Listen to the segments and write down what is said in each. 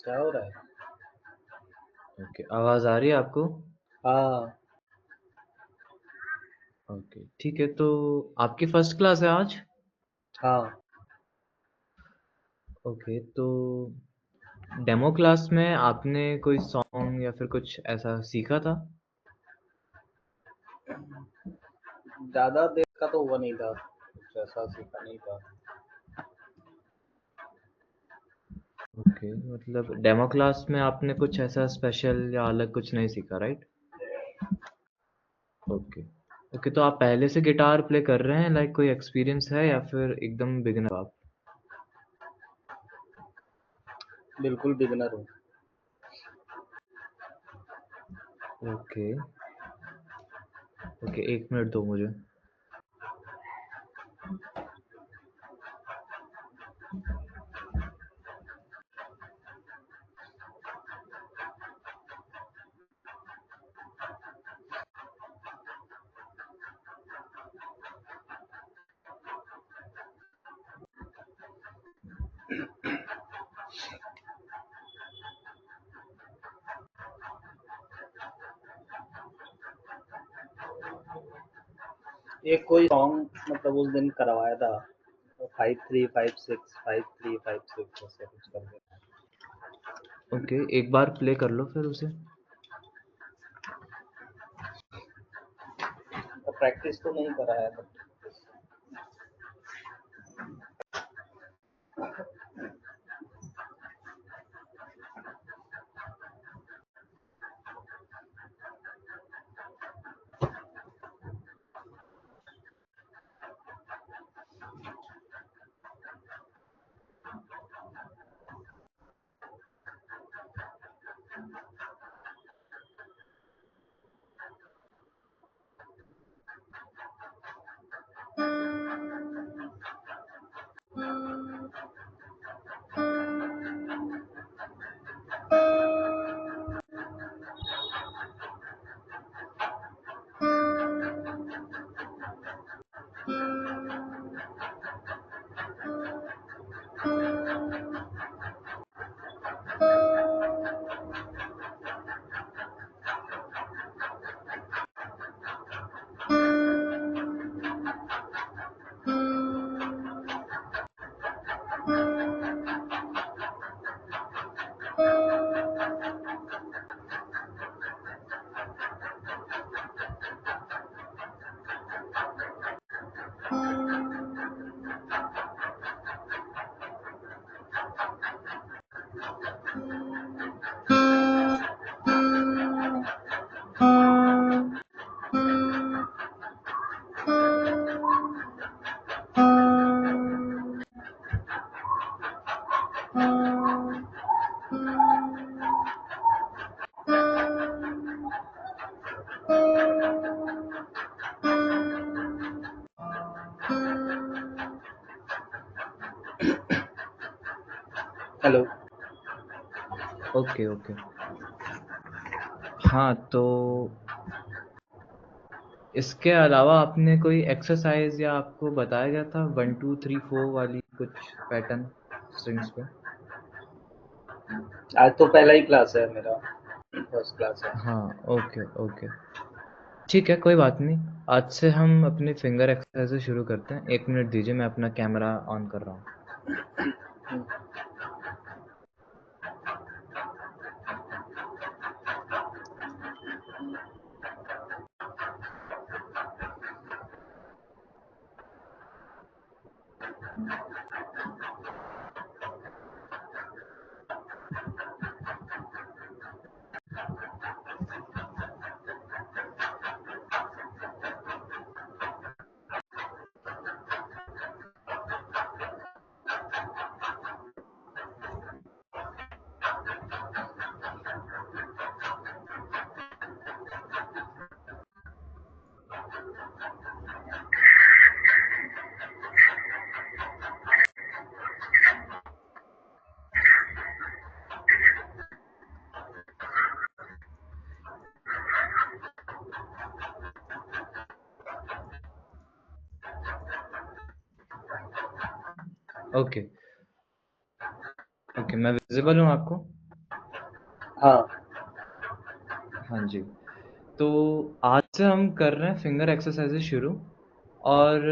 क्या हो रहा है? ओके, आवाज़ आ रही है आपको? हाँ। ओके, ठीक है। तो आपकी फर्स्ट क्लास है आज? हाँ। ओके, तो डेमो क्लास में आपने कोई सॉन्ग या फिर कुछ ऐसा सीखा था? ज़्यादा देर का तो हुआ नहीं था, कुछ ऐसा सीखा नहीं था। ओके, मतलब डेमो क्लास में आपने कुछ ऐसा स्पेशल या अलग कुछ नहीं सीखा, राइट? ओके। ओके, तो आप पहले से गिटार प्ले कर रहे हैं, लाइक कोई एक्सपीरियंस है या फिर एकदम बिगिनर आप? बिल्कुल बिगिनर हूँ। ओके। ओके, 1 मिनट दो मुझे। एक कोई सॉन्ग मतलब उस दिन करवाया था, 5356 5356 ऐसे कुछ करके। ओके, एक बार प्ले कर लो फिर उसे। तो प्रैक्टिस तो नहीं कराया था। हेलो। Okay, okay. हाँ, तो इसके अलावा आपने कोई एक्सरसाइज़ या आपको बताया गया था 1 2 3 4 वाली कुछ पैटर्न स्ट्रिंग्स पे? आज तो पहला ही क्लास है मेरा, फर्स्ट क्लास है। हाँ, ओके, ओके। ठीक है, कोई बात नहीं। आज से हम अपनी फिंगर एक्सरसाइज़ेज़ शुरू करते हैं। 1 मिनट दीजिए, मैं अपना कैमरा ऑन कर रहा हूँ। ओके, ओके, मैं विज़िबल हूँ आपको? हाँ। हाँ जी। तो आज से हम कर रहे हैं फिंगर एक्सरसाइज़ेज़ शुरू और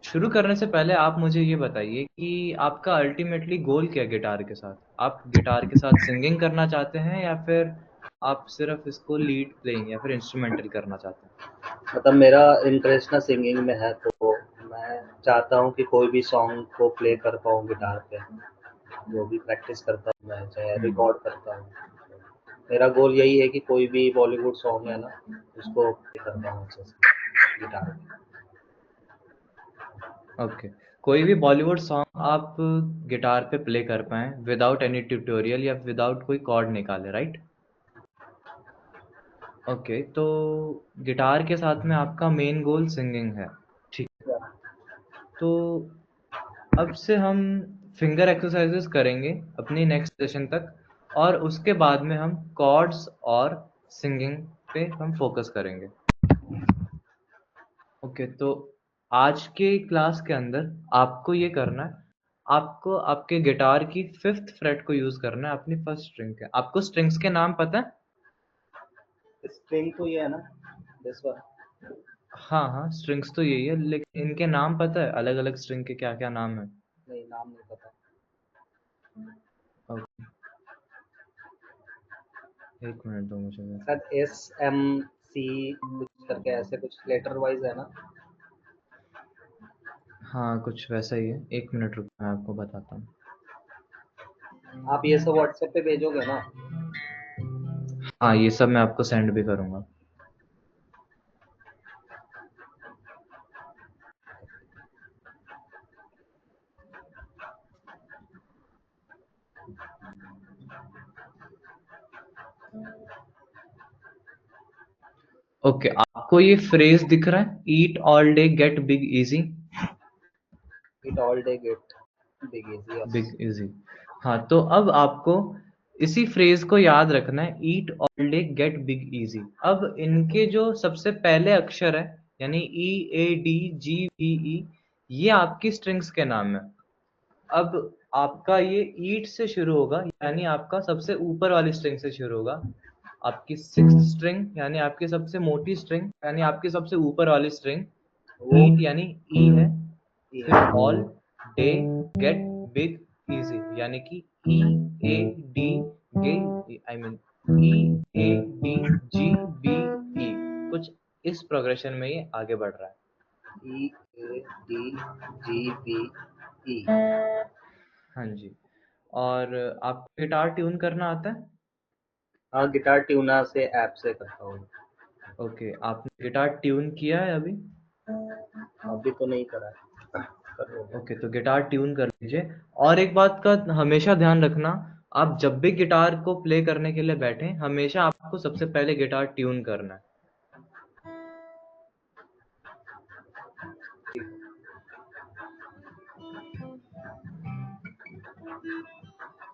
शुरू करने से पहले आप मुझे ये बताइए कि आपका अल्टीमेटली गोल क्या है गिटार के साथ? आप गिटार के साथ सिंगिंग करना चाहते हैं या फिर आप सिर्फ़ इसको लीड प्लेइंग या फिर इंस्ट्रूमेंटल करना चाहते हैं? मतलब मेरा इंटरेस्ट ना सिंगिंग में है, तो मैं चाहता हूँ कि कोई भी सॉन्ग को प्ले कर पाऊँ गिटार पे। जो भी प्रैक्टिस करता हूँ मैं, चाहे रिकॉर्ड करता हूँ। मेरा गोल यही है कि कोई भी बॉलीवुड सॉन्ग है ना, उसको प्ले कर पाऊँ अच्छे से गिटार पे। ओके। कोई भी बॉलीवुड सॉन्ग आप गिटार पे प्ले कर पाएँ विदाउट एनी ट्यूटोरियल या विदाउट कोई कॉर्ड निकाले, राइट? ओके, तो गिटार के साथ में आपका मेन गोल सिंगिंग है, ठीक। तो अब से हम फिंगर एक्सरसाइजेस करेंगे अपनी नेक्स्ट सेशन तक और उसके बाद में हम कॉर्ड्स और सिंगिंग पे हम फोकस करेंगे। ओके, तो आज के क्लास के अंदर आपको ये करना है, आपको आपके गिटार की 5th फ्रेट को यूज़ करना है अपनी फर्स्ट स्ट्रिंग के। आपको स्ट्रिंग्स के नाम पता है? स्ट्रिंग तो ये है ना, दिस वन। हाँ, हाँ, स्ट्रिंग्स तो यही है, लेकिन इनके नाम पता है? अलग-अलग स्ट्रिंग के क्या-क्या नाम हैं? नहीं, नाम नहीं पता। ओके, 1 मिनट दो मुझे बस। शायद SMC कुछ करके ऐसे कुछ लेटर वाइज है ना। हाँ, कुछ वैसा ही है। 1 मिनट रुको, मैं आपको बताता हूँ। आप ये सब व्हाट्सएप पे भेजोगे ना? हाँ, ये सब मैं आपको सेंड भी करूँगा। ओके, आपको ये फ्रेज़ दिख रहा है? Eat all day get big easy? It all day get big easy, yes. Big easy. हाँ, तो अब आपको इसी फ्रेज़ को याद रखना है, eat all day get big easy. अब इनके जो सबसे पहले अक्षर हैं, यानी ई, ए, डी, जी, बी, ई, ये आपकी स्ट्रिंग्स के नाम हैं। अब आपका ये ईट से शुरू होगा, यानी आपका सबसे ऊपर वाली स्ट्रिंग से शुरू होगा। आपकी 6th स्ट्रिंग यानी आपकी सबसे मोटी स्ट्रिंग, यानी आपकी सबसे ऊपर वाली स्ट्रिंग, वो ईट यानी ई है, ये फिर all, day, get, big, easy यानी कि E, A, D, G I mean E, A, D, G, B, E. कुछ इस प्रोग्रेशन में ये आगे बढ़ रहा है। E A D G B E। हाँ जी। और आपको गिटार ट्यून करना आता है? हाँ, गिटार ट्यूनर से ऐप से करता हूँ। ओके, आपने गिटार ट्यून किया है अभी? अभी तो नहीं करा है, करूँगा। ओके, तो गिटार ट्यून कर लीजिए और एक बात का हमेशा ध्यान रखना, आप जब भी गिटार को प्ले करने के लिए बैठें, हमेशा आपको सबसे पहले गिटार ट्यून करना है।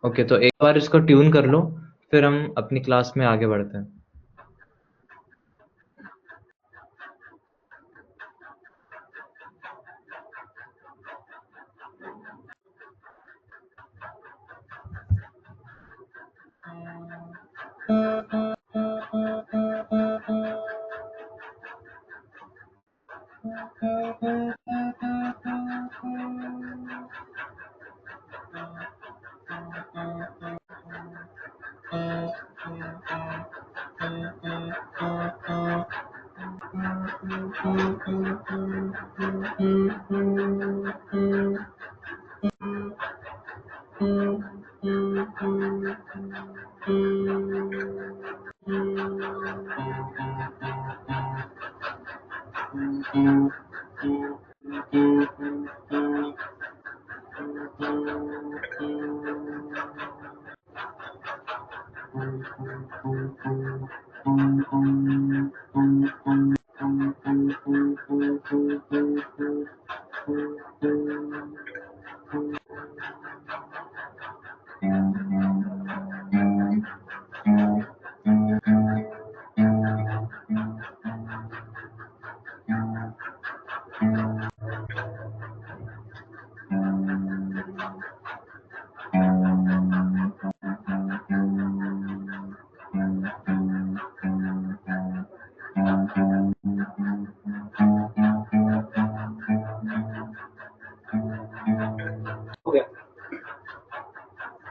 ओके, तो एक बार इसको ट्यून कर लो, फिर हम अपनी क्लास में आगे बढ़ते हैं।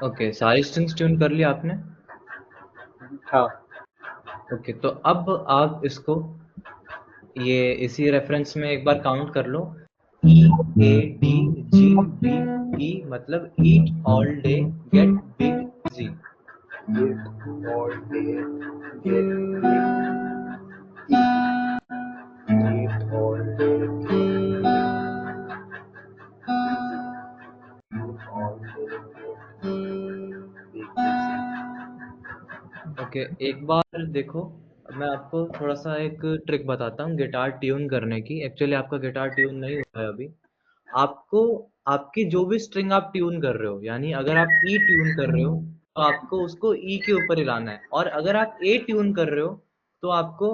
ओके, सारी स्ट्रिंग्स ट्यून कर लिया आपने? हाँ। ओके, तो अब आप इसको ये इसी रेफरेंस में एक बार काउंट कर लो। EADGBE मतलब eat all day get big easy. Eat all day, get big. Eat all day, get all day, get big. Okay, एक बार देखो, मैं आपको थोड़ा सा एक ट्रिक बताता हूँ गिटार ट्यून करने की। एक्चुअली आपका गिटार ट्यून नहीं हुआ है अभी। आपको आपकी जो भी स्ट्रिंग आप ट्यून कर रहे हो, यानी अगर आप ई ट्यून कर रहे हो तो आपको उसको ई के ऊपर ही लाना है, और अगर आप ए ट्यून कर रहे हो तो आपको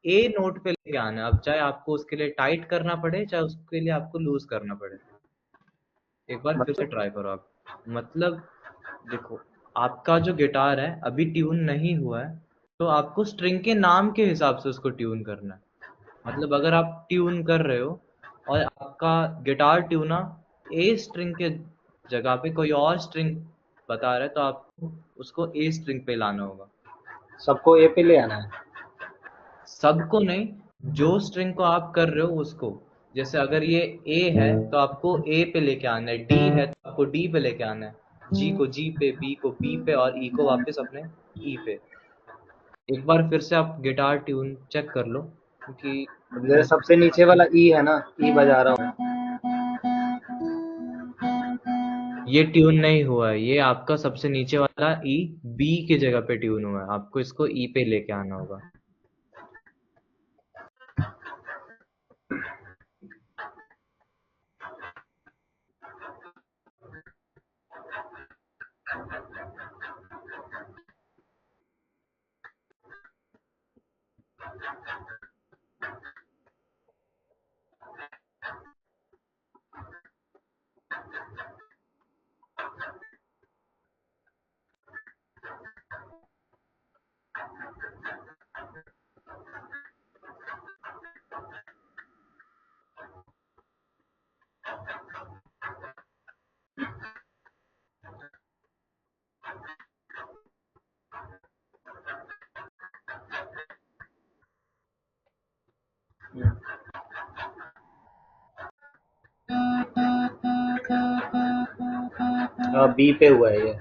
ए नोट पे लेके आना है। अब चाहे आपको उसके लिए टाइट करना पड़े, चाहे उसके लिए आपको लूज करना पड़े। एक बार फिर से मतलब ट्राई करो आप। मतलब देखो, आपका जो गिटार है अभी ट्यून नहीं हुआ है, तो आपको स्ट्रिंग के नाम के हिसाब से उसको ट्यून करना है। मतलब अगर आप ट्यून कर रहे हो और आपका गिटार ट्यूना ए स्ट्रिंग के जगह पे कोई और स्ट्रिंग बता रहा है, तो आपको उसको ए स्ट्रिंग पे लाना होगा। सबको ए पे ले आना है। सबको नहीं, जो स्ट्रिंग को आप कर रहे हो उसको। जैसे अगर ये ए है तो आपको ए पे लेके आना है, डी है तो आपको डी पे लेके आना है, जी को जी पे, बी को बी पे और ई को वापस अपने ई पे। एक बार फिर से आप गिटार ट्यून चेक कर लो, क्योंकि जैसे सबसे नीचे वाला ई है ना, ई बजा रहा हूँ। ये ट्यून नहीं हुआ है। ये आपका सबसे नीचे वाला ई बी की जगह पे ट्यून हुआ है। आपको इसको ई पे लेके आना होगा। बी पे हुआ है ये।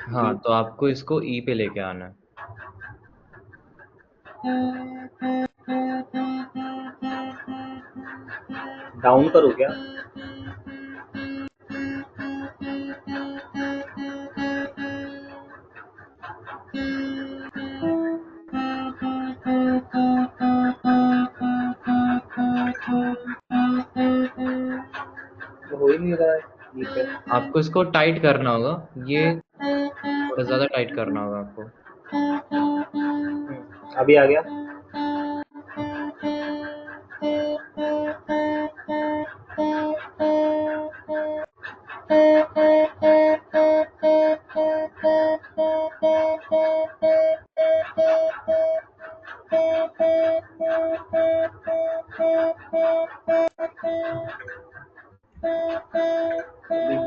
हाँ, बी तो आपको इसको ई पे लेके आना है। डाउन करूँ क्या? तो हो ही नहीं रहा है बी पे। आपको इसको टाइट करना होगा। ये थोड़ा ज्यादा टाइट करना होगा आपको। अभी आ गया।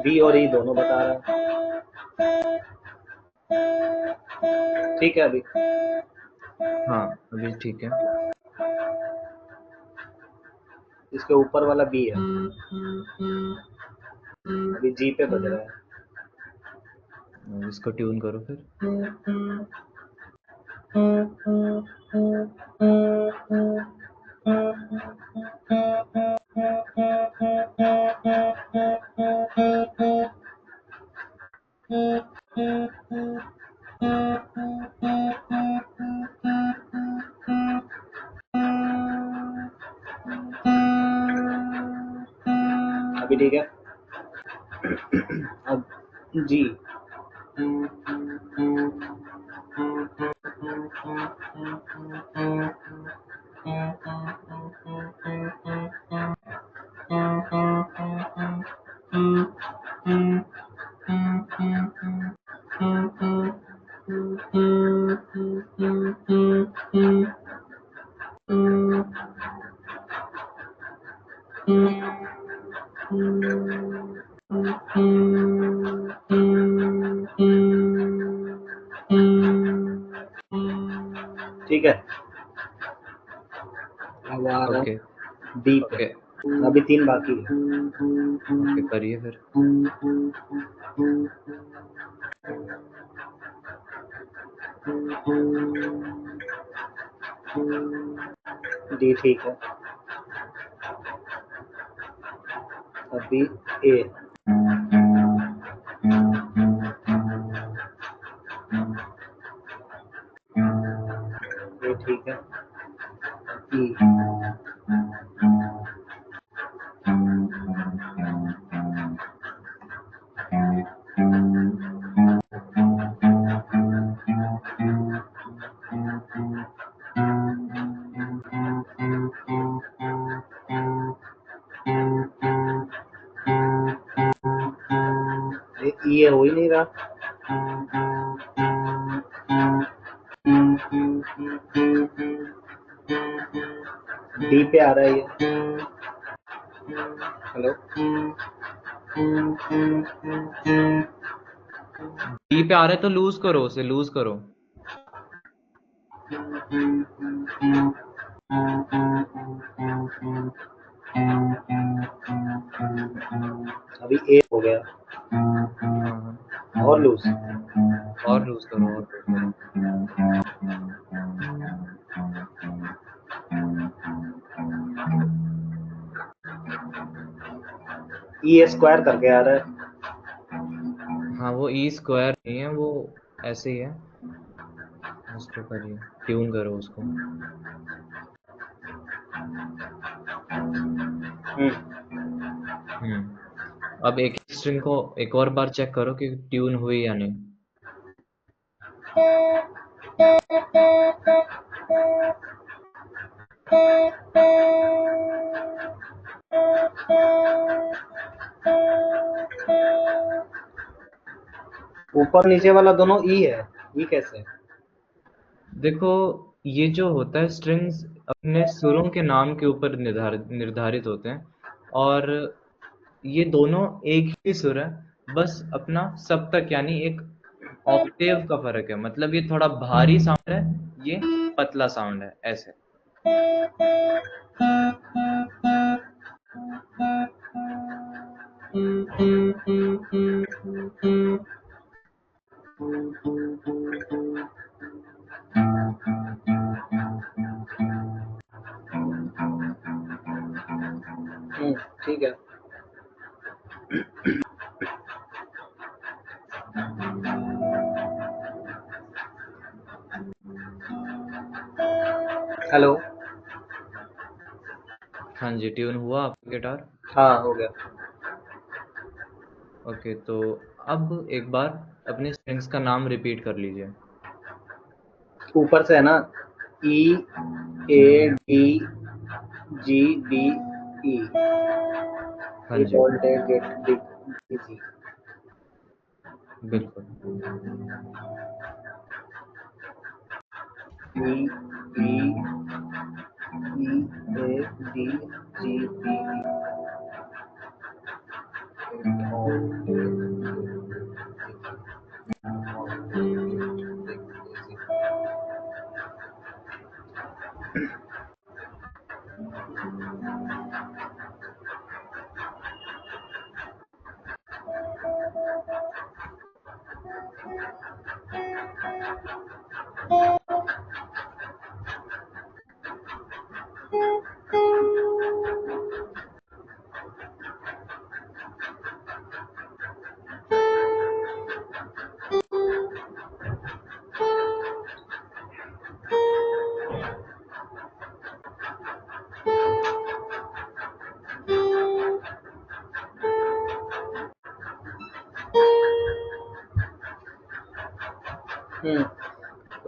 बी और ई दोनों बता रहा है। ठीक है अभी। हाँ, अभी ठीक है। इसके ऊपर वाला बी है। अभी जी पे बज रहा है। इसको ट्यून करो फिर। अभी ठीक है। अब जी। ठीक है, अब आ रहा ओके बी पे। ओके अभी 3 बाकी है। ओके, करिए फिर। डी ठीक है, अभी ए। ये ठीक है, ई। ई है, हो ही नहीं रहा। डी पे आ रहा है ये। हेलो, डी पे आ रहे तो लूज करो, उसे लूज करो। अभी ए हो गया, हाँ हाँ, और लूज। और लूज करो, और लूज करो। ई स्क्वायर करके आ रहा है। हाँ, वो ई स्क्वायर नहीं है, वो ऐसे ही है। उसको करिए, ट्यून करो उसको। अब एक स्ट्रिंग को एक और बार चेक करो कि ट्यून हुई या नहीं। ऊपर नीचे वाला दोनों ई है, ई कैसे? देखो, ये जो होता है, स्ट्रिंग्स अपने सुरों के नाम के ऊपर निर्धारित होते हैं, और ये दोनों एक ही सुर है, बस अपना सप्तक यानी एक ऑक्टेव का फर्क है। मतलब ये थोड़ा भारी साउंड है, ये पतला साउंड है, ऐसे। ठीक है। हेलो। हाँ जी, ट्यून हुआ आपका गिटार? हाँ, हो गया। ओके, तो अब एक बार अपने स्ट्रिंग्स का नाम रिपीट कर लीजिए। ऊपर से है ना, ई A D ji D E. हाँ it G, all day get big easy. बिल्कुल। E E E A D G B E. It all day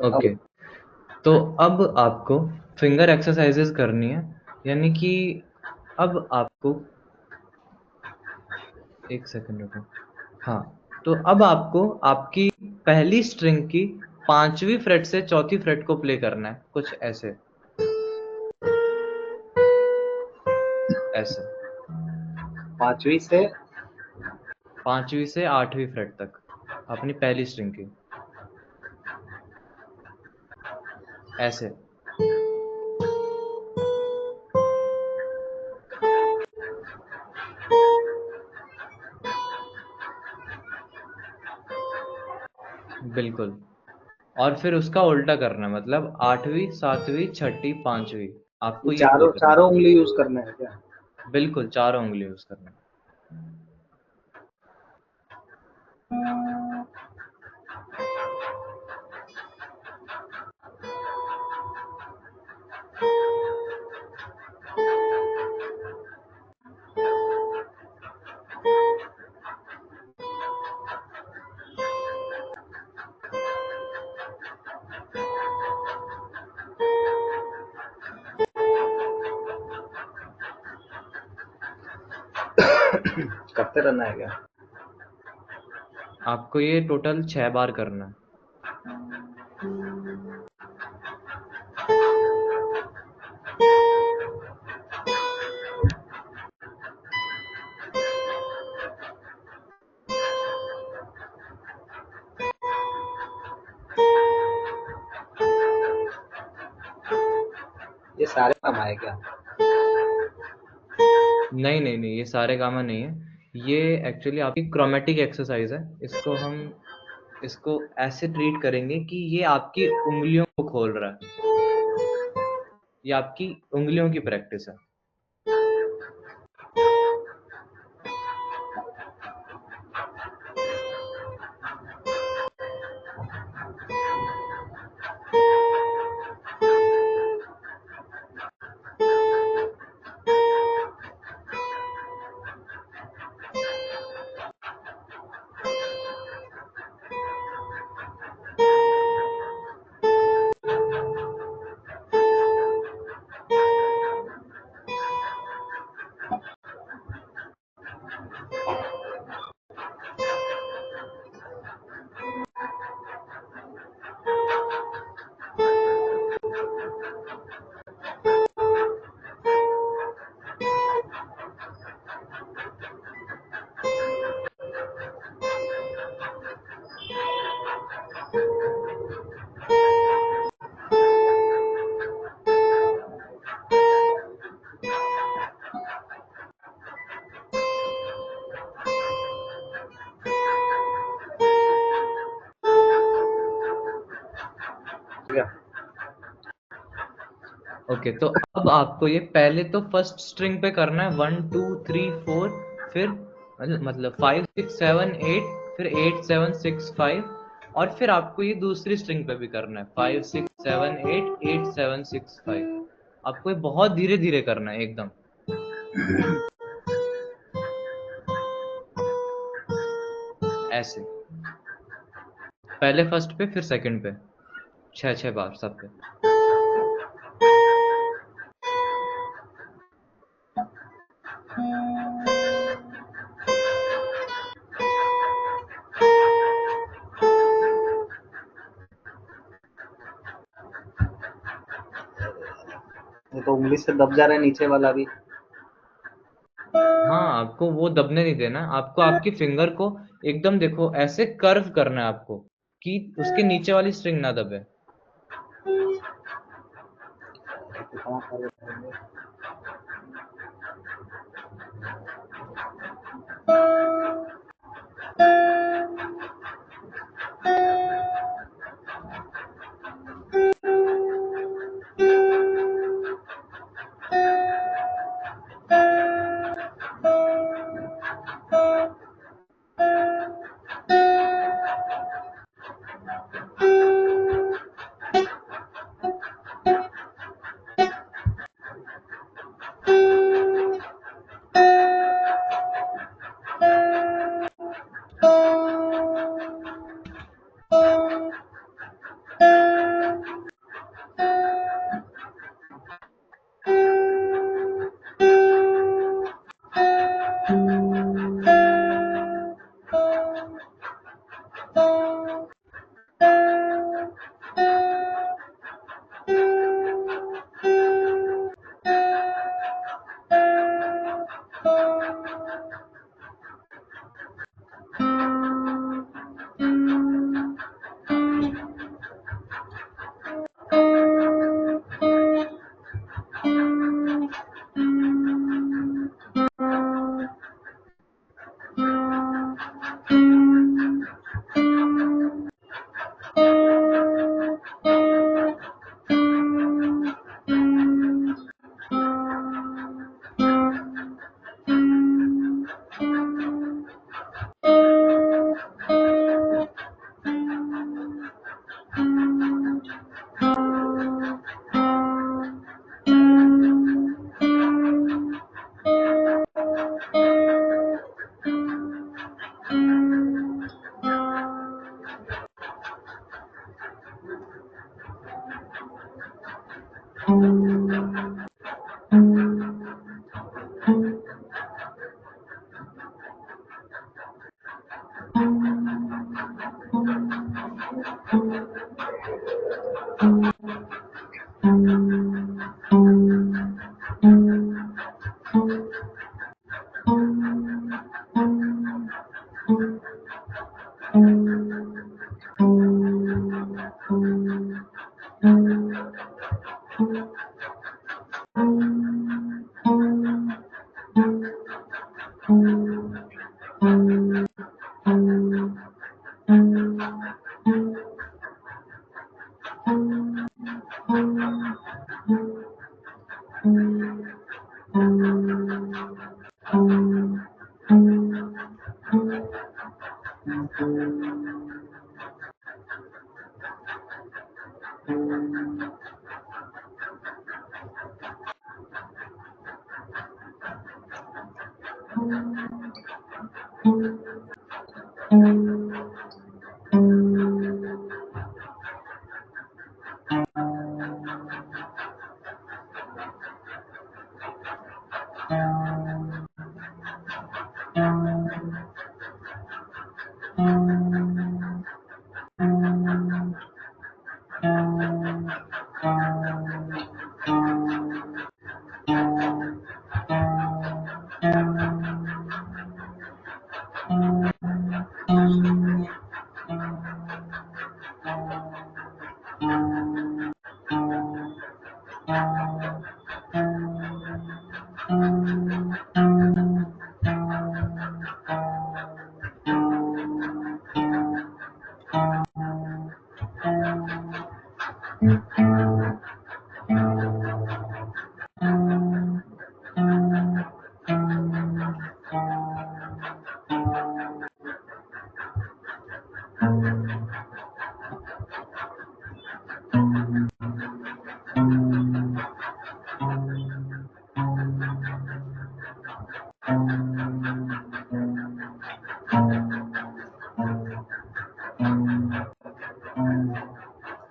okay, तो अब आपको फिंगर एक्सरसाइजेस करनी है, यानी कि अब आपको एक सेकंड रुको। हाँ, तो अब आपको आपकी पहली स्ट्रिंग की 5वीं फ्रेट से 4थी फ्रेट को प्ले करना है, कुछ ऐसे ऐसे। 5वीं से 5वीं से 8वीं फ्रेट तक अपनी पहली स्ट्रिंग की। ऐसे। बिल्कुल। और फिर उसका उल्टा करना है, मतलब 8वीं 7वीं 6ठी 5वीं, ये आपको ये प्ले चारों करना चारों उंगली यूज करना है क्या? है। बिल्कुल 4 उंगली यूज करना है। करते रहना है क्या? आपको ये टोटल 6 बार करना है। ये सारे काम आए क्या? नहीं नहीं नहीं, ये सारे गामा नहीं है। ये एक्चुअली आपकी क्रोमेटिक एक्सरसाइज है। इसको ऐसे ट्रीट करेंगे कि ये आपकी उंगलियों को खोल रहा है। ये आपकी उंगलियों की प्रैक्टिस है। क्या? ओके, तो अब आपको ये पहले तो फर्स्ट स्ट्रिंग पे करना है 1 2 3 4, फिर मतलब 5 6 7 8, फिर 8 7 6 5, और फिर आपको ये दूसरी स्ट्रिंग पे भी करना है 5 6 7 8 8 7 6 5। आपको ये बहुत धीरे धीरे करना है एकदम ऐसे। पहले फर्स्ट पे फिर सेकंड पे, 6 6 बार सब पे। ये तो उंगली से दब जा रहा है नीचे वाला भी। हाँ, आपको वो दबने नहीं देना। आपको आपकी फिंगर को एकदम देखो ऐसे कर्व करना है आपको, कि उसके नीचे वाली स्ट्रिंग ना दबे। कितना सारे करेंगे?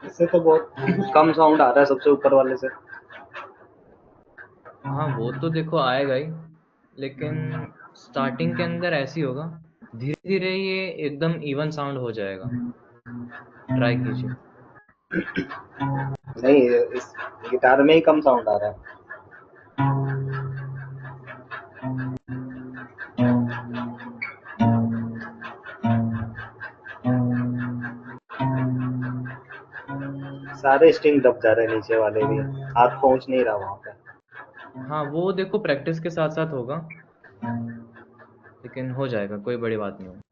इससे तो बहुत कम साउंड आ रहा है सबसे ऊपर वाले से। हाँ वो तो देखो आएगा ही, लेकिन स्टार्टिंग के अंदर ऐसे ही होगा, धीरे धीरे ये एकदम इवन साउंड हो जाएगा। ट्राई कीजिए। नहीं, इस गिटार में ही कम साउंड आ रहा है। सारे स्ट्रिंग दब जा रहे हैं, नीचे वाले भी, हाथ पहुंच नहीं रहा वहां पे। हाँ वो देखो प्रैक्टिस के साथ साथ होगा, लेकिन हो जाएगा, कोई बड़ी बात नहीं है।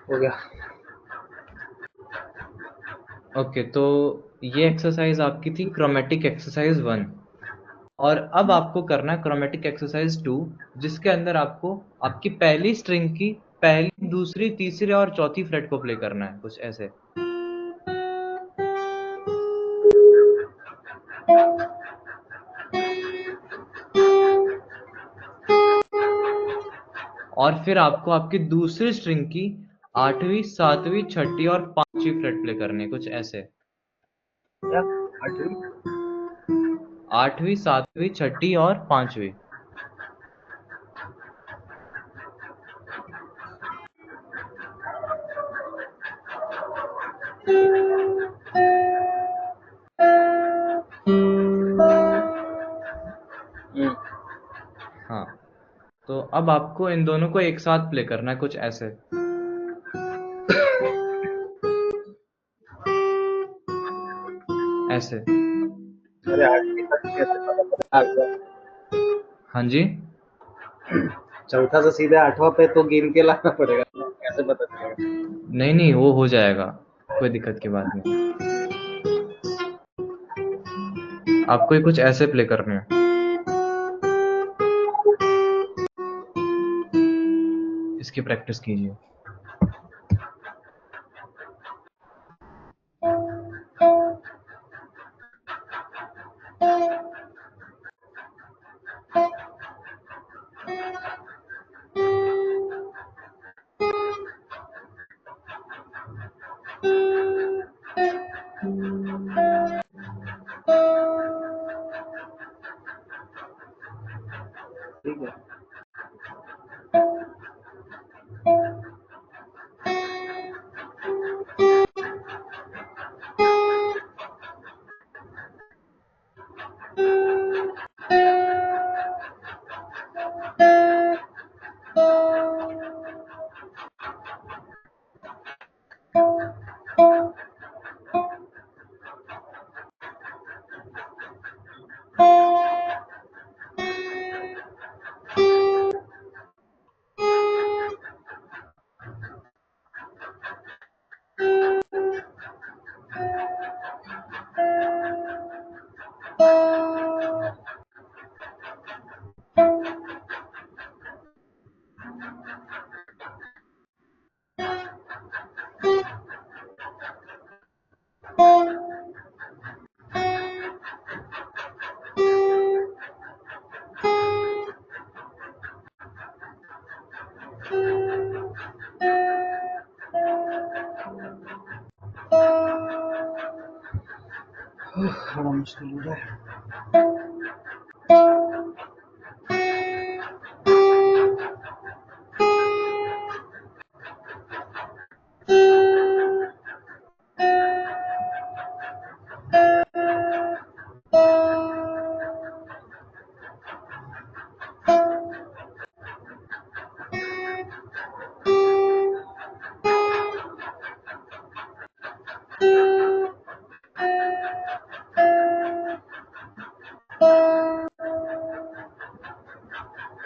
हो गया। ओके, तो ये एक्सरसाइज आपकी थी क्रोमेटिक एक्सरसाइज 1, और अब आपको करना है क्रोमेटिक एक्सरसाइज 2, जिसके अंदर आपको आपकी पहली स्ट्रिंग की पहली, दूसरी, तीसरी और चौथी फ्रेट को प्ले करना है, कुछ ऐसे। और फिर आपको आपकी दूसरी स्ट्रिंग की 8वीं, 7वीं, 6ठी और 5वीं फ्रेट प्ले करनी है, कुछ ऐसे। क्या? 8वीं? 8वीं, 7वीं, 6ठी और 5वीं। हाँ, तो अब आपको इन दोनों को एक साथ प्ले करना है, कुछ ऐसे। ऐसे। अरे 8वीं तक कैसे पता चला? हाँ जी। चौथा से सीधे 8वां पे तो गिन के लाना पड़ेगा, कैसे पता चलेगा? नहीं नहीं, वो हो जाएगा, कोई दिक्कत की बात नहीं। आपको ये कुछ ऐसे प्ले करने हैं। इसकी प्रैक्टिस कीजिए। ठीक है। बड़ा मुश्किल हो रहा है।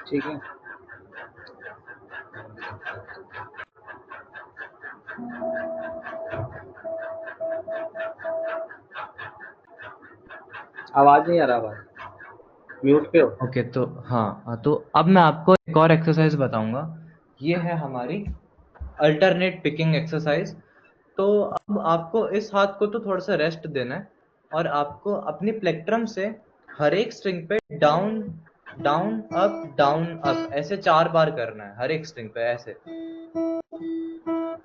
ठीक है। आवाज नहीं आ रहा भाई, म्यूट पे हो। ओके, तो हाँ, तो अब मैं आपको एक और एक्सरसाइज बताऊंगा। ये है हमारी अल्टरनेट पिकिंग एक्सरसाइज। तो अब आपको इस हाथ को तो थोड़ा सा रेस्ट देना है, और आपको अपनी प्लेक्ट्रम से हर एक स्ट्रिंग पे डाउन डाउन अप ऐसे 4 बार करना है, हर एक स्ट्रिंग पे ऐसे।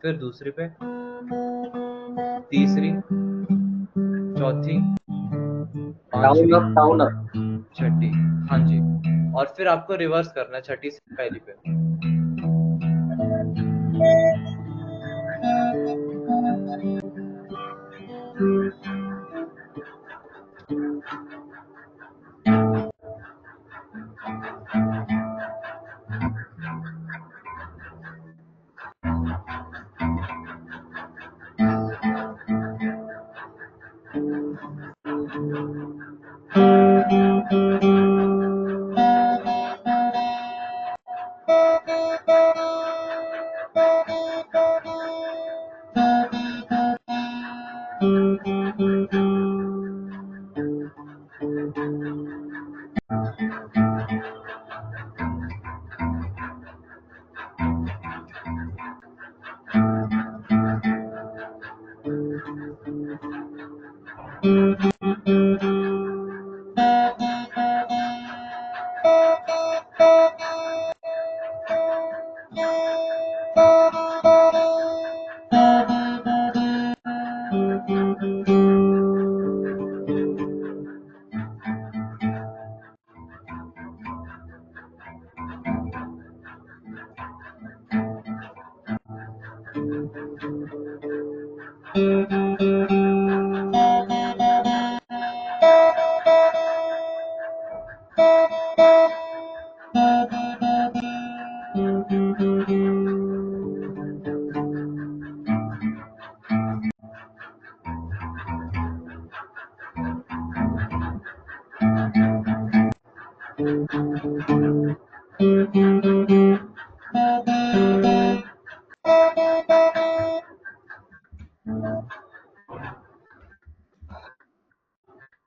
फिर दूसरी पे, तीसरी, चौथी, डाउन पांचवी, अप डाउन अप। छठी। हाँ जी। और फिर आपको रिवर्स करना है छठी से पहली पे।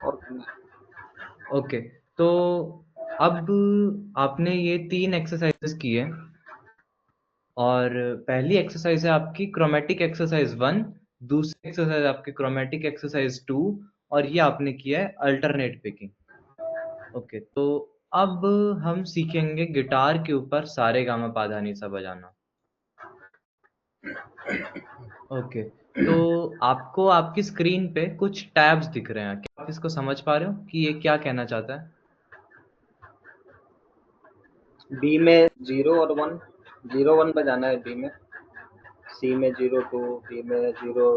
और करना है। ओके, तो अब आपने ये 3 एक्सरसाइजेस की है। और पहली एक्सरसाइज है आपकी क्रोमेटिक एक्सरसाइज 1, दूसरी एक्सरसाइज आपकी क्रोमेटिक एक्सरसाइज 2, और ये आपने किया है अल्टरनेट पिकिंग। ओके, तो अब हम सीखेंगे गिटार के ऊपर सारे गामा पा धा नी सा बजाना। ओके, तो आपको आपकी स्क्रीन पे कुछ टैब्स दिख रहे हैं, क्या आप इसको समझ पा रहे हो कि ये क्या कहना चाहता है? बी में 0 और 1, 0 1 बजाना है बी में, सी में 0 2, डी में 0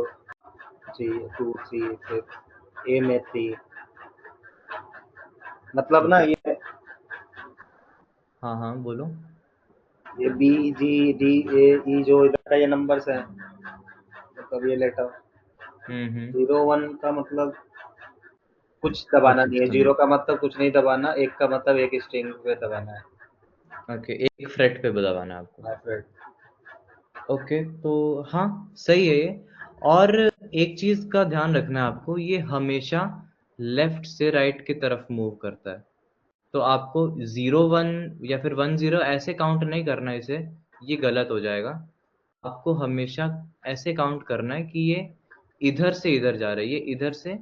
3 2 3, फिर ए में 3। मतलब ना ओके, ये हाँ बोलो। बी जी डी ए ई जो इधर का ये नंबर्स है, मतलब ये लेटर हम्म। 0 1 का मतलब कुछ दबाना ओके, नहीं है, सुनो। 0 का मतलब कुछ नहीं दबाना, 1 का मतलब एक स्ट्रिंग पे दबाना है। ओके, एक फ्रेट पे दबाना है आपको। हाँ, फिर ओके, तो हाँ, सही है ये। और एक चीज का ध्यान रखना है आपको, ये हमेशा लेफ्ट से राइट की तरफ मूव करता है। तो आपको 0 1 या फिर 1 0 ऐसे काउंट नहीं करना है इसे, ये गलत हो जाएगा। आपको हमेशा ऐसे काउंट करना है कि ये इधर से इधर जा रहा है, ये इधर से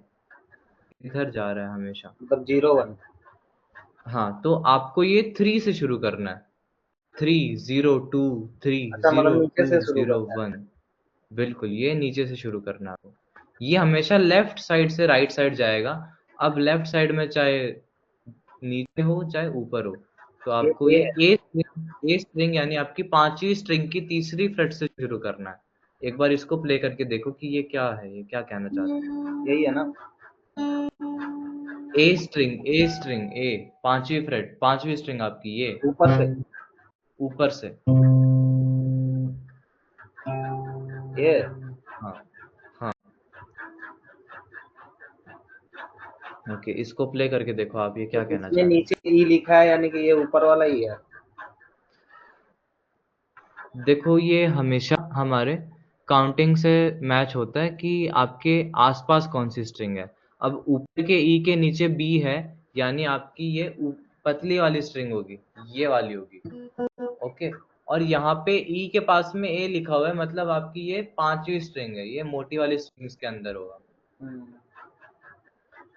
इधर जा रहा है हमेशा। मतलब 0 1। हाँ, तो आपको ये 3 से शुरू करना है। 3 0 2 3 अच्छा, मतलब 0 नीचे 2 से शुरू 0 करना है। 1। बिल्कुल, ये नीचे से शुरू करना है आपको। ये हमेशा लेफ्ट साइड से राइट साइड जाएगा। अब लेफ्ट साइड में चाहे नीचे हो चाहे ऊपर हो, तो आपको ये ये है, ए स्ट्रिंग यानी आपकी पांचवी स्ट्रिंग की तीसरी फ्रेट से शुरू करना है। एक बार इसको प्ले करके देखो कि ये क्या है, ये क्या कहना चाहता है। यही है ना? ए स्ट्रिंग ए, पांचवी फ्रेट, पांचवी स्ट्रिंग आपकी ये, ऊपर से ऊपर से। ये हाँ हाँ। ओके, इसको प्ले करके देखो आप, ये तो क्या कहना इसमें चाहता है। नीचे ई लिखा है, यानी कि ये ऊपर वाला ही है। देखो, ये हमेशा हमारे काउंटिंग से मैच होता है कि आपके आसपास कौन सी स्ट्रिंग है। अब ऊपर के ई के नीचे बी है, यानी आपकी ये पतली वाली स्ट्रिंग होगी, ये वाली होगी। ओके, और यहाँ पे ई के पास में ए लिखा हुआ है, मतलब आपकी ये पांचवी स्ट्रिंग है, ये मोटी वाली स्ट्रिंग्स के अंदर होगा। हम्म,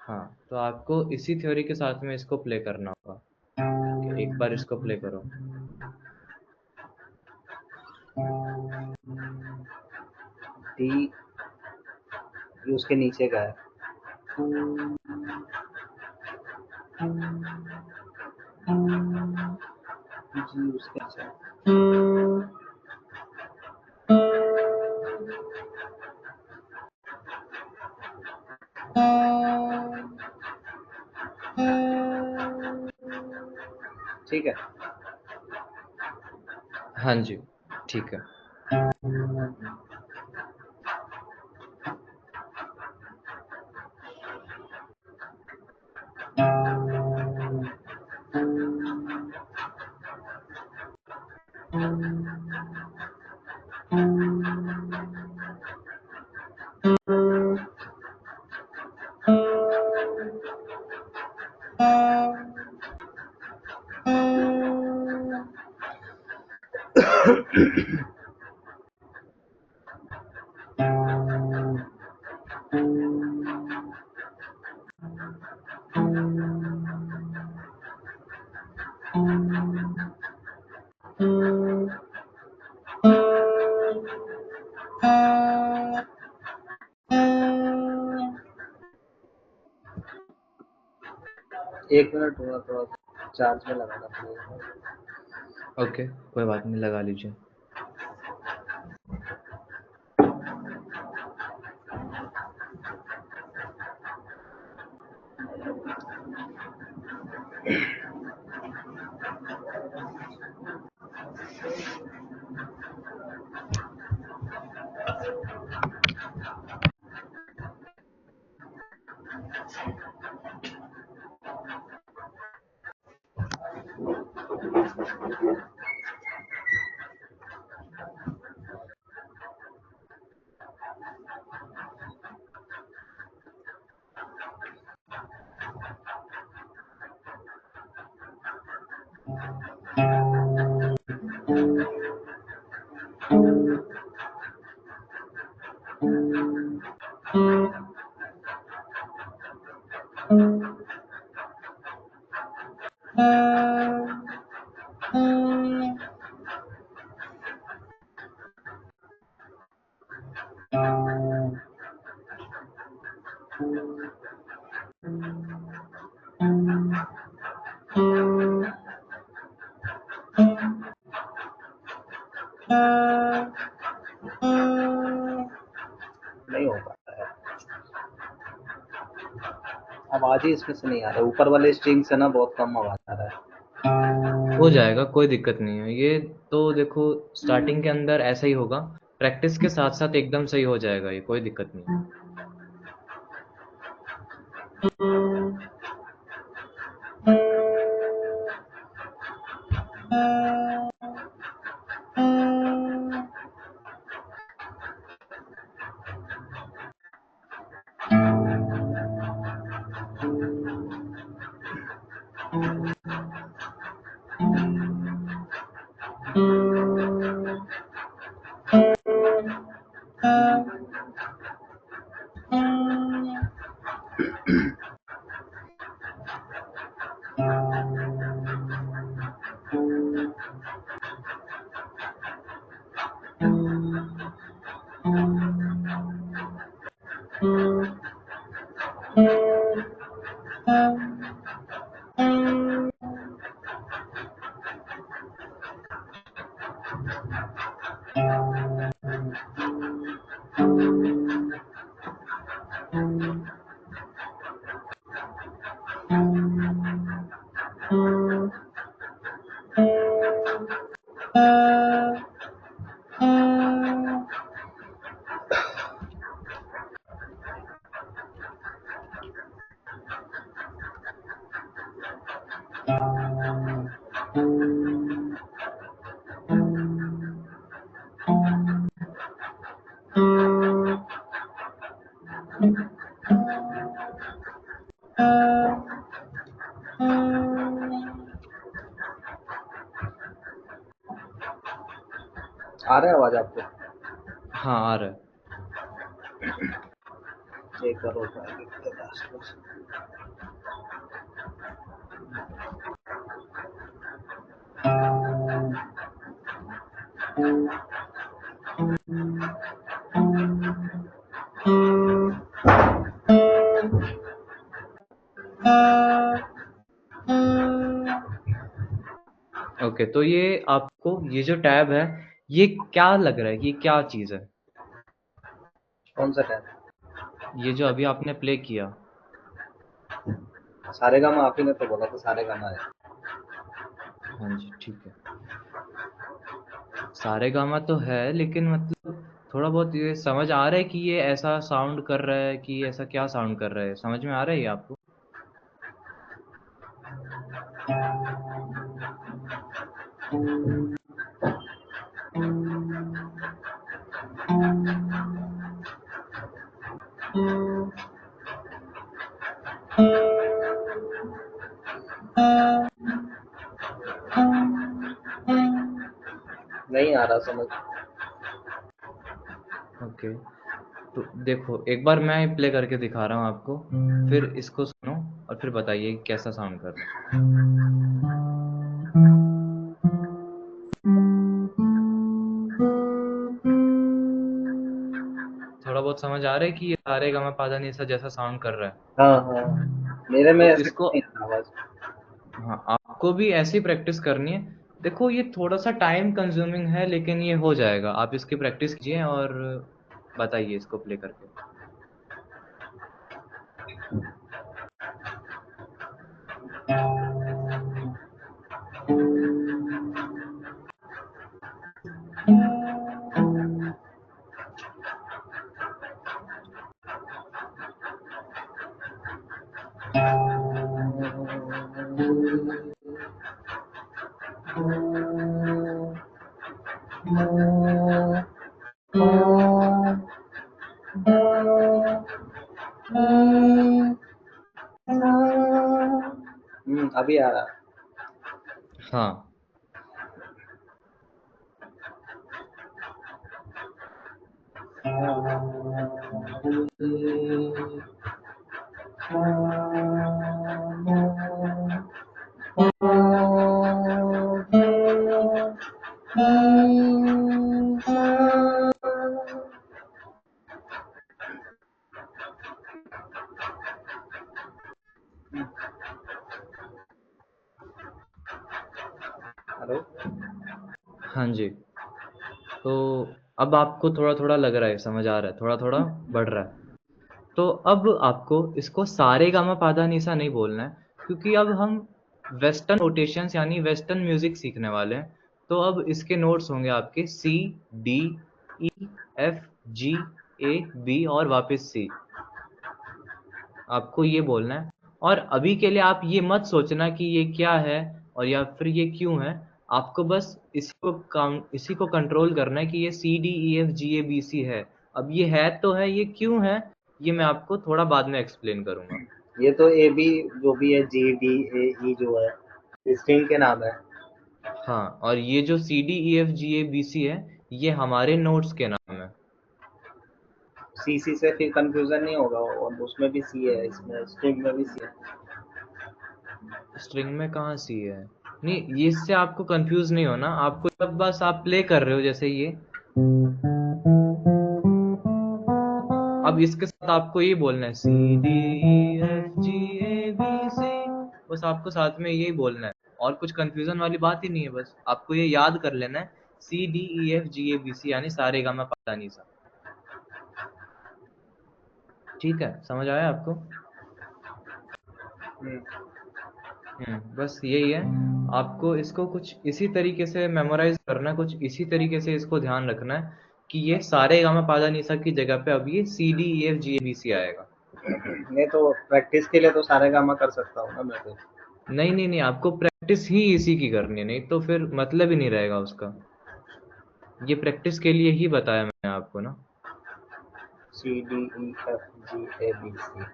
हाँ, तो आपको इसी थ्योरी के साथ में इसको प्ले करना होगा। ओके, एक बार इसको प्ले करो। डी ये उसके नीचे का है। जी उसके नीचे। ठीक है। हाँ जी, ठीक है। एक मिनट हुआ, थोड़ा चार्ज में लगाना पड़ेगा। ओके, कोई बात नहीं, लगा लीजिए। नहीं हो पाता है, आवाज ही इसमें से नहीं आ रहा, ऊपर वाले स्ट्रिंग से ना बहुत कम आवाज आ रहा है। हो जाएगा, कोई दिक्कत नहीं है। ये तो देखो स्टार्टिंग के अंदर ऐसा ही होगा, प्रैक्टिस के साथ साथ एकदम सही हो जाएगा, ये कोई दिक्कत नहीं है। आ रहा है आवाज आपको? हाँ आ रहा है। एक बार और try करते हैं last में। ओके, तो ये आपको ये जो टैब है, ये क्या लग रहा है, ये क्या चीज़ है? कौन सा टैब? ये जो अभी आपने प्ले किया। सारेगामा आप ही ने तो बोला था, सारेगामा है। हाँ जी, ठीक है। सारेगामा तो है, लेकिन मतलब थोड़ा बहुत ये समझ आ रहा है कि ये ऐसा साउंड कर रहा है, कि ऐसा क्या साउंड कर रहा है, समझ में आ रहा है ये आपको? नहीं आ रहा समझ। ओके, तो देखो एक बार मैं प्ले करके दिखा रहा हूँ आपको, फिर इसको सुनो और फिर बताइए कैसा साउंड कर रहा है। थोड़ा बहुत समझ आ रहा है कि ये सारेगामापाधानीसा जैसा साउंड कर रहा है। हाँ हाँ, मेरे में तो ऐसे इसको, नहीं आ रहा आवाज। हाँ आपको भी ऐसी प्रैक्टिस करनी है। देखो ये थोड़ा सा टाइम कंज्यूमिंग है, लेकिन ये हो जाएगा। आप इसकी प्रैक्टिस कीजिए और बताइए इसको प्ले करके। अभी आ रहा। हाँ हेलो। हाँ जी। तो अब आपको थोड़ा-थोड़ा लग रहा है, समझ आ रहा है, थोड़ा-थोड़ा बढ़ रहा है। तो अब आपको इसको सारेगामापाधानीसा नहीं बोलना है, क्योंकि अब हम वेस्टर्न नोटेशंस यानी वेस्टर्न म्यूज़िक सीखने वाले हैं। तो अब इसके नोट्स होंगे आपके सी, D, E, F, G, A, B और वापस सी। आपको ये बोलना है और अभी के लिए आप ये मत सोचना कि ये क्या है और या फिर ये क्यों है। आपको बस इसी को कंट्रोल करना है कि ये सी, D, E, F, G, A, B, सी है। अब ये है तो है, ये क्यों है, ये मैं आपको थोड़ा बाद में एक्सप्लेन करूँगा। ये तो ए बी जो भी है, जी डी ए ई जो है, स्ट्रिंग के नाम है। हाँ, और ये जो सी, D, E, F, G, A, B, सी है, ये हमारे नोट्स के नाम है। सी सी से फिर कंफ्यूजन नहीं होगा, और उसमें भी सी है, इसमें स्ट्रिंग में भी सी है। स्ट्रिंग में कहाँ सी है? नहीं, ये इससे आपको कंफ्यूज नहीं होना। आपको जब बस आप प्ले कर रहे हो जैसे ये, अब इसके साथ आपको ये बोलना है सी, D, E, F, G, A, B, सी। बस आपको साथ में यही बोलना है और कुछ कंफ्यूजन वाली बात ही नहीं है। बस आपको ये याद कर लेना है सी, D, E, F, G, A, B, सी यानी सारेगामा पाधानीसा। ठीक है, समझ आया आपको? हम्म, बस यही है। आपको इसको कुछ इसी तरीके से मेमोराइज करना है, कुछ इसी तरीके से इसको ध्यान रखना है कि ये सारेगामा पाधानीसा की जगह पे अब ये सी, D, E, F, G, A, B, सी आएगा। मैं तो प्रैक्टिस के लिए तो सारेगामा कर सकता हूँ ना मैं तो। नहीं नहीं नहीं, आपको प्रैक्टिस ही इसी की करनी है, नहीं तो फिर मतलब ही नहीं रहेगा उसका। ये प्रैक्टिस के लिए ही बताया मैंने आपको ना। C D E F G A B C.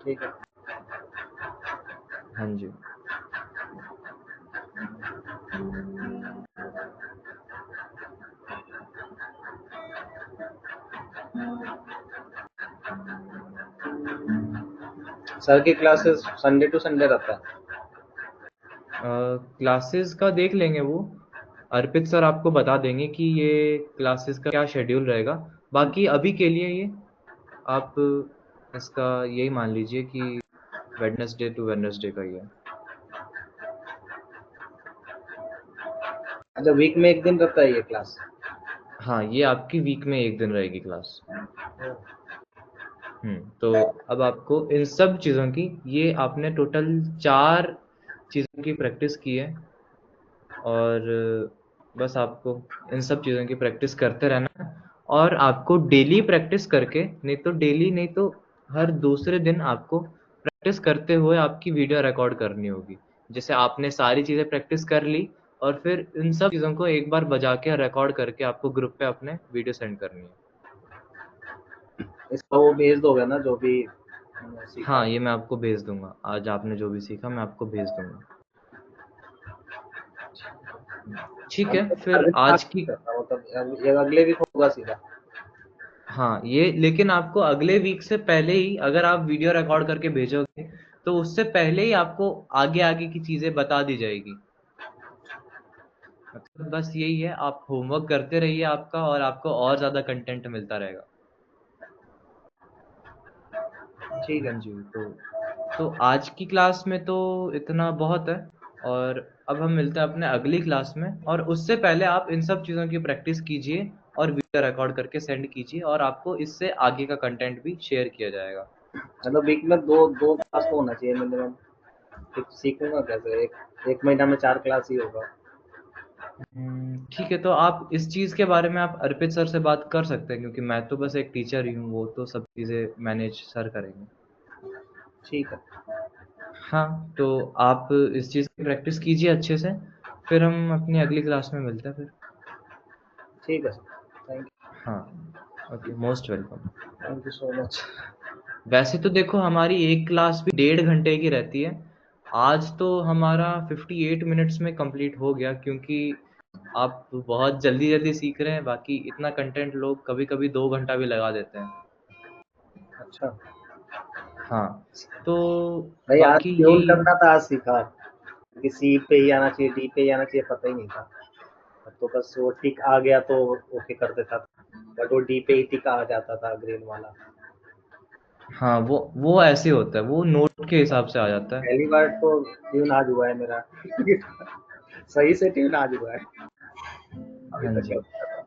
ठीक है। हाँ जी। सर की क्लासेस संडे टू संडे रहता है। क्लासेस का देख लेंगे वो, अर्पित सर आपको बता देंगे कि ये क्लासेस का क्या शेड्यूल रहेगा। बाकी अभी के लिए ये आप इसका यही मान लीजिए कि वेडनेसडे टू वेडनेसडे का ही है। अच्छा, वीक में एक दिन रहता है ये क्लास? हाँ, ये आपकी वीक में एक दिन रहेगी क्लास। तो अब आपको इन सब चीज़ों की, ये आपने टोटल 4 चीज़ों की प्रैक्टिस की है और बस आपको इन सब चीज़ों की प्रैक्टिस करते रहना है और आपको डेली प्रैक्टिस करके, नहीं तो डेली नहीं तो हर दूसरे दिन आपको प्रैक्टिस करते हुए आपकी वीडियो रिकॉर्ड करनी होगी। जैसे आपने सारी चीज़ें प्रैक्टिस कर ली और फिर इन सब चीज़ों को एक बार बजा के रिकॉर्ड करके आपको ग्रुप पे अपने वीडियो सेंड करनी है। इसका वो भेज दोगे ना जो भी मैंने सीखा हाँ, है? ये मैं आपको भेज दूँगा। आज आपने जो भी सीखा मैं आपको भेज दूँगा। ठीक है, फिर अगले क्लास आज में की, करता हूँ, मतलब ये अगले वीक होगा सीधा। हाँ, ये लेकिन आपको अगले वीक से पहले ही अगर आप वीडियो रिकॉर्ड करके भेजोगे, तो उससे पहले ही आपको आगे-आगे की चीज़ें बता दी जाएगी। मतलब बस यही है, आप होमवर्क करते रहिए आपका और आपको और ज़्यादा कंटेंट मिलता रहेगा। ठीक हाँ है। जी, तो आज की क्लास में तो इतना बहुत है और अब हम मिलते हैं अपने अगली क्लास में और उससे पहले आप इन सब चीज़ों की प्रैक्टिस कीजिए और वीडियो रिकॉर्ड करके सेंड कीजिए और आपको इससे आगे का कंटेंट भी शेयर किया जाएगा। मतलब वीक में दो दो क्लास तो होना चाहिए मिनिमम। फिर सीखूंगा कैसे? एक एक महीना में 4 क्लास ही होगा। ठीक है, तो आप इस चीज़ के बारे में आप अर्पित सर से बात कर सकते हैं क्योंकि मैं तो बस एक टीचर ही हूँ, वो तो सब चीज़ें मैनेज सर करेंगे। ठीक है। हाँ, तो आप इस चीज़ की प्रैक्टिस कीजिए अच्छे से, फिर हम अपनी अगली क्लास में मिलते हैं फिर। ठीक है सर। थैंक हाँ, okay, most welcome. You so much. वैसे तो देखो हमारी एक क्लास भी 1.5 घंटे की रहती है। आज तो हमारा 58 मिनट्स में कंप्लीट हो गया क्योंकि आप बहुत जल्दी-जल्दी सीख रहे हैं, बाकी इतना कंटेंट लोग कभी-कभी 2 घंटा भी लगा देते हैं। अच्छा हाँ, तो भाई, आज बाकी प्योर यही, करना था, आज सीखा कि सी पे ही आना चाहिए, डी पे ही आना चाहिए, पता ही नहीं था। अब तो बस वो टिक आ गया तो ओके कर देता था, बट वो डी पे ही टिक आ जाता था, ग्रीन वाला। हाँ, वो ऐसे होता है, वो नोट के हिसाब से आ जाता है। पहली बार तो ट्यून आज हुआ है मेरा। सही से ट्यून आज हुआ है, अभी हाँ तक जी, गलत कर रहा हूँ।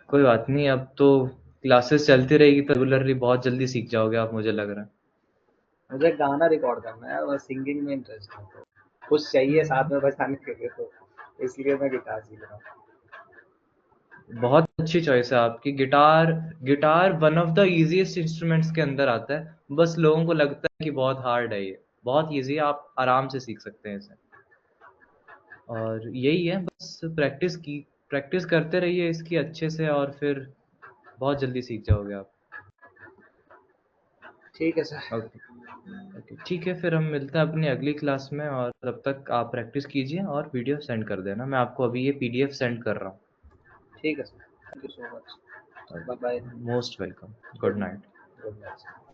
कोई बात नहीं, अब तो क्लासेस चलती रहेगी तो रेगुलरली बहुत जल्दी सीख जाओगे आप, मुझे लग रहा है। मुझे गाना रिकॉर्ड करना है और सिंगिंग में इंटरेस्ट है, तो कुछ चाहिए साथ में बजाने के लिए, तो इसलिए मैं गिटार सीख रहा हूँ। बहुत अच्छी चॉइस है आपकी। Guitar guitar one of the easiest instruments के अंदर आता है, बस लोगों को लगता है कि बहुत हार्ड है। ये बहुत इजी है, आप आराम से सीख सकते हैं इसे। और यही है, बस प्रैक्टिस करते रहिए इसकी अच्छे से, और फिर बहुत जल्दी सीख जाओगे आप। ठीक है सर। ओके, ओके, ठीक है, फिर हम मिलते हैं अपनी अगली क्लास में, और तब तक आप प्रैक्टिस कीजिए और वीडियो सेंड कर देना। मैं आपको अभी ये पीडीएफ सेंड कर रहा ठीक है sir, thank you so much. हूँ। Bye bye. Most welcome. Good good night. Night. Good night.